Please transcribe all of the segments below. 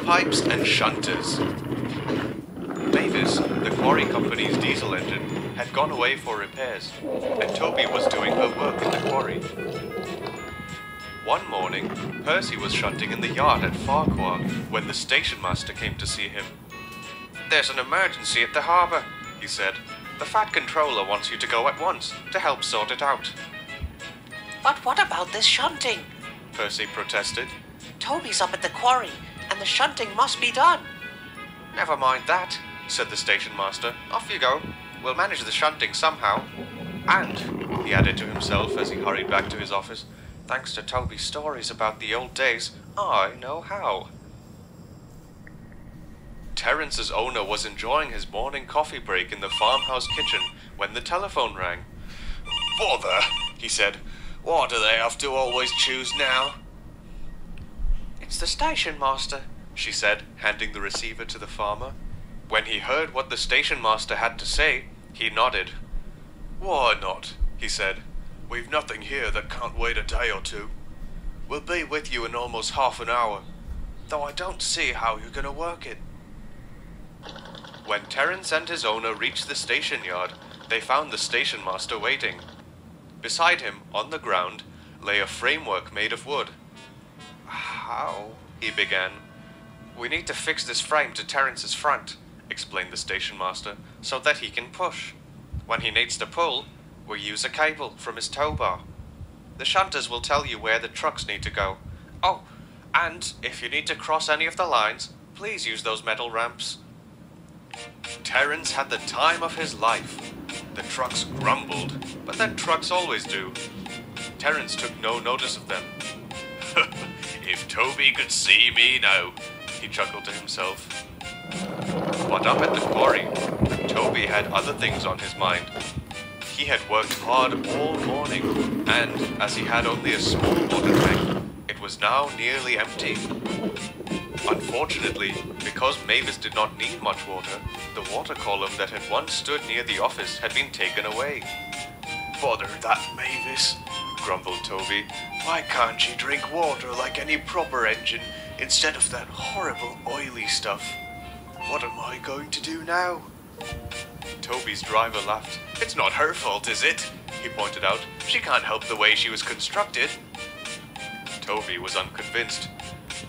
Hosepipes and Shunters. Mavis, the quarry company's diesel engine, had gone away for repairs, and Toby was doing her work in the quarry. One morning, Percy was shunting in the yard at Farquhar when the station master came to see him. "There's an emergency at the harbour," he said. "The Fat Controller wants you to go at once to help sort it out." "But what about this shunting?" Percy protested. "Toby's up at the quarry, and the shunting must be done." "Never mind that," said the station master. "Off you go. We'll manage the shunting somehow. And," he added to himself as he hurried back to his office, "thanks to Toby's stories about the old days, I know how." Terence's owner was enjoying his morning coffee break in the farmhouse kitchen when the telephone rang. "Bother," he said. "Why do they have to always choose now?" "It's the station master," she said, handing the receiver to the farmer. When he heard what the station master had to say, he nodded. "Why not?" he said. "We've nothing here that can't wait a day or two. We'll be with you in almost half an hour, though I don't see how you're going to work it." When Terence and his owner reached the station yard, they found the station master waiting. Beside him, on the ground, lay a framework made of wood. "How?" he began. "We need to fix this frame to Terence's front," explained the station master, "so that he can push. When he needs to pull, we use a cable from his tow bar. The shunters will tell you where the trucks need to go. Oh, and if you need to cross any of the lines, please use those metal ramps." Terence had the time of his life. The trucks grumbled, but then trucks always do. Terence took no notice of them. "If Toby could see me now," he chuckled to himself. But up at the quarry, Toby had other things on his mind. He had worked hard all morning, and as he had only a small water tank, it was now nearly empty. Unfortunately, because Mavis did not need much water, the water column that had once stood near the office had been taken away. "Bother that Mavis," grumbled Toby. "Why can't she drink water like any proper engine instead of that horrible oily stuff? What am I going to do now?" Toby's driver laughed. "It's not her fault, is it?" he pointed out. "She can't help the way she was constructed." Toby was unconvinced.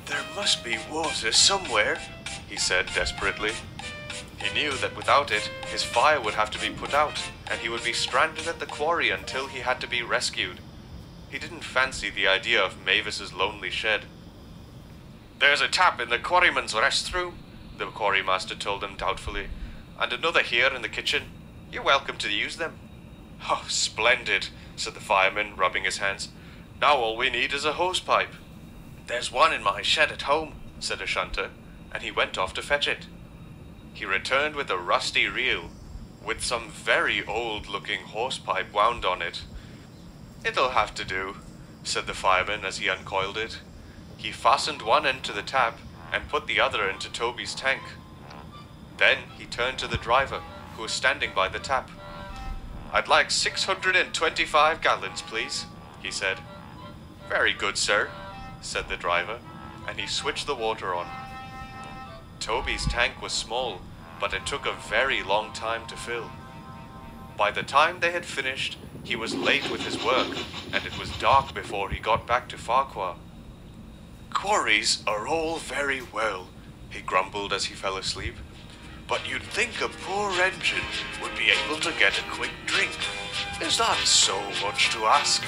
"There must be water somewhere," he said desperately. He knew that without it, his fire would have to be put out, and he would be stranded at the quarry until he had to be rescued. He didn't fancy the idea of Mavis's lonely shed. "There's a tap in the quarryman's rest room," the quarry master told him doubtfully, "and another here in the kitchen. You're welcome to use them." "Oh, splendid," said the fireman, rubbing his hands. "Now all we need is a hosepipe." "There's one in my shed at home," said a shunter, and he went off to fetch it. He returned with a rusty reel, with some very old-looking hosepipe wound on it. "It'll have to do," said the fireman as he uncoiled it. He fastened one end to the tap and put the other into Toby's tank. Then he turned to the driver, who was standing by the tap. "I'd like 625 gallons, please," he said. "Very good, sir," said the driver, and he switched the water on. Toby's tank was small, but it took a very long time to fill. By the time they had finished, he was late with his work, and it was dark before he got back to Farquhar. "Quarries are all very well," he grumbled as he fell asleep, "but you'd think a poor engine would be able to get a quick drink. Is that so much to ask?"